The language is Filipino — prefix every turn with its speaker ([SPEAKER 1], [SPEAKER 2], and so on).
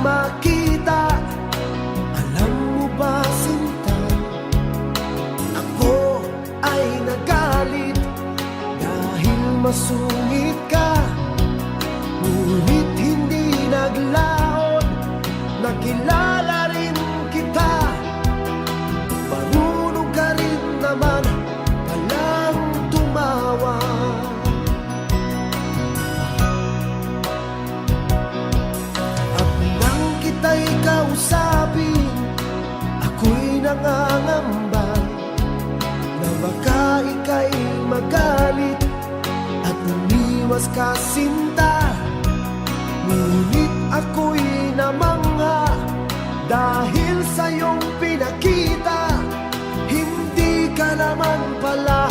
[SPEAKER 1] makita. Alam mo ba, sinta, ako ay nagalit dahil masungit ka. Ngunit hindi naglaon, nakilala rin kita. Marunong ka rin naman palang tumawa. At nang kita'y kausapin, ako'y nangangamba na baka ika'y magalit at umiwas ka, sinta. Ngunit ako'y namangha dahil sa iyong pinakita. Hindi ka naman pala